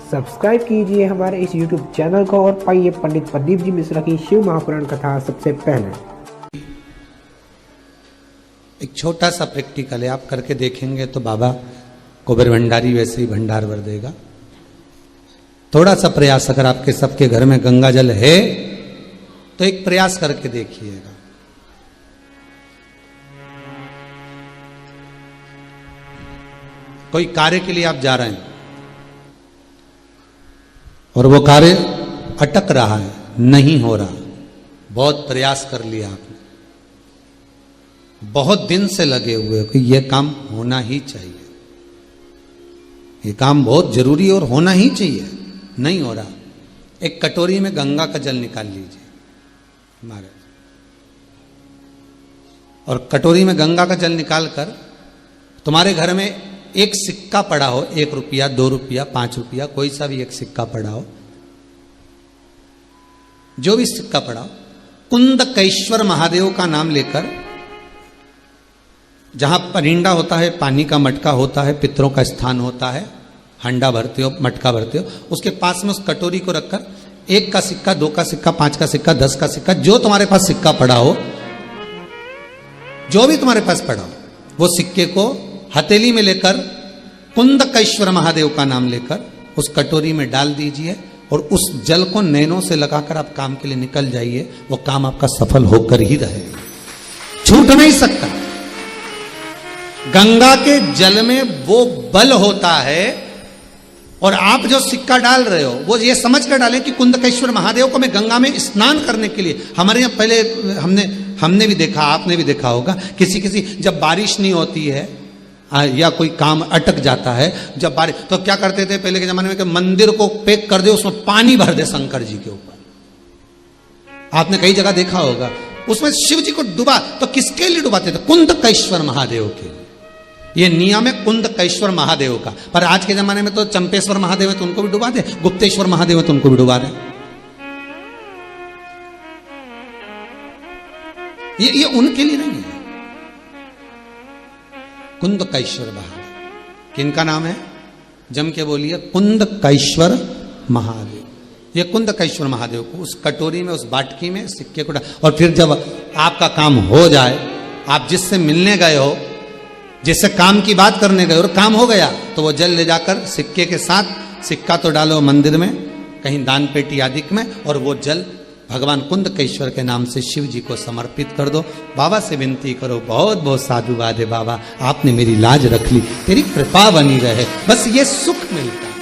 Subscribe कीजिए हमारे इस YouTube चैनल को और पाइए पंडित प्रदीप जी मिश्रा की शिव महापुराण कथा सबसे पहले। एक छोटा सा प्रैक्टिकल है, आप करके देखेंगे तो बाबा कुबेर भंडारी वैसे ही भंडार भर देगा। थोड़ा सा प्रयास, अगर आपके सबके घर में गंगा जल है तो एक प्रयास करके देखिएगा। कोई कार्य के लिए आप जा रहे हैं और वो कार्य अटक रहा है, नहीं हो रहा, बहुत प्रयास कर लिया आपने, बहुत दिन से लगे हुए कि यह काम होना ही चाहिए, ये काम बहुत जरूरी और होना ही चाहिए, नहीं हो रहा। एक कटोरी में गंगा का जल निकाल लीजिए महाराज, और कटोरी में गंगा का जल निकालकर तुम्हारे घर में एक सिक्का पड़ा हो, 1 रुपया, 2 रुपया, 5 रुपया, कोई सा भी एक सिक्का पड़ा हो, जो भी सिक्का पड़ा हो, कुंदकेश्वर महादेव का नाम लेकर, जहां परिंडा होता है, पानी का मटका होता है, पितरों का स्थान होता है, हंडा भरते हो, मटका भरते हो, उसके पास में उस कटोरी को रखकर 1 का सिक्का, 2 का सिक्का, 5 का सिक्का, 10 का सिक्का, जो तुम्हारे पास सिक्का पड़ा हो, जो भी तुम्हारे पास पड़ा हो, वो सिक्के को हथेली में लेकर कुंदकेश्वर महादेव का नाम लेकर उस कटोरी में डाल दीजिए और उस जल को नैनों से लगाकर आप काम के लिए निकल जाइए। वो काम आपका सफल होकर ही रहेगा, छूट नहीं सकता। गंगा के जल में वो बल होता है, और आप जो सिक्का डाल रहे हो वो ये समझ कर डालें कि कुंदकेश्वर महादेव को मैं गंगा में स्नान करने के लिए, हमारे यहाँ पहले हमने भी देखा, आपने भी देखा होगा, किसी जब बारिश नहीं होती है या कोई काम अटक जाता है, जब बारिश, तो क्या करते थे पहले के जमाने में कि मंदिर को पैक कर दे, उसमें पानी भर दे शंकर जी के ऊपर। आपने कई जगह देखा होगा, उसमें शिव जी को डुबा, तो किसके लिए डुबाते थे? कुंदकेश्वर महादेव के लिए। ये नियम है कुंदकेश्वर महादेव का। पर आज के जमाने में तो चंपेश्वर महादेव है तो उनको भी डुबा दे, गुप्तेश्वर महादेव है तो उनको भी डुबा दे। ये उनके लिए नहीं है। कुंदकेश्वर महादेव, किनका नाम है? जम के बोलिए, कुंदकेश्वर महादेव। ये कुंदकेश्वर महादेव को उस कटोरी में, उस बाटकी में सिक्के को डाल, और फिर जब आपका काम हो जाए, आप जिससे मिलने गए हो, जिससे काम की बात करने गए और काम हो गया, तो वो जल ले जाकर सिक्के के साथ, सिक्का तो डालो मंदिर में, कहीं दान पेटी आदि में, और वो जल भगवान कुंदकेश्वर के नाम से शिव जी को समर्पित कर दो। बाबा से विनती करो, बहुत बहुत साधुवाद है बाबा, आपने मेरी लाज रख ली, तेरी कृपा बनी रहे, बस ये सुख मिलता है।